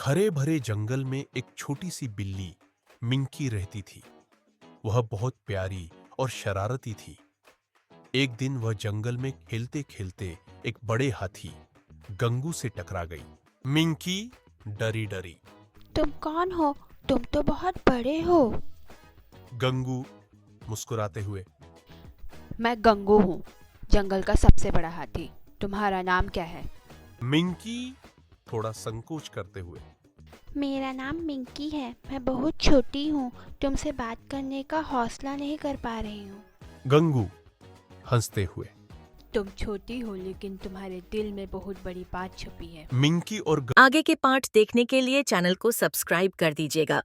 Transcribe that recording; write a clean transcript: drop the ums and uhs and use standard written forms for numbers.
हरे भरे जंगल में एक छोटी सी बिल्ली मिंकी रहती थी। वह बहुत प्यारी और शरारती थी। एक दिन वह जंगल में खेलते खेलते एक बड़े हाथी गंगू से टकरा गई। मिंकी डरी डरी। तुम कौन हो? तुम तो बहुत बड़े हो। गंगू मुस्कुराते हुए। मैं गंगू हूँ, जंगल का सबसे बड़ा हाथी। तुम्हारा नाम क्या है? मिंकी थोड़ा संकोच करते हुए। मेरा नाम मिंकी है। मैं बहुत छोटी हूँ, तुमसे बात करने का हौसला नहीं कर पा रही हूँ। गंगू हंसते हुए। तुम छोटी हो लेकिन तुम्हारे दिल में बहुत बड़ी बात छुपी है। मिंकी और आगे के पार्ट देखने के लिए चैनल को सब्सक्राइब कर दीजिएगा।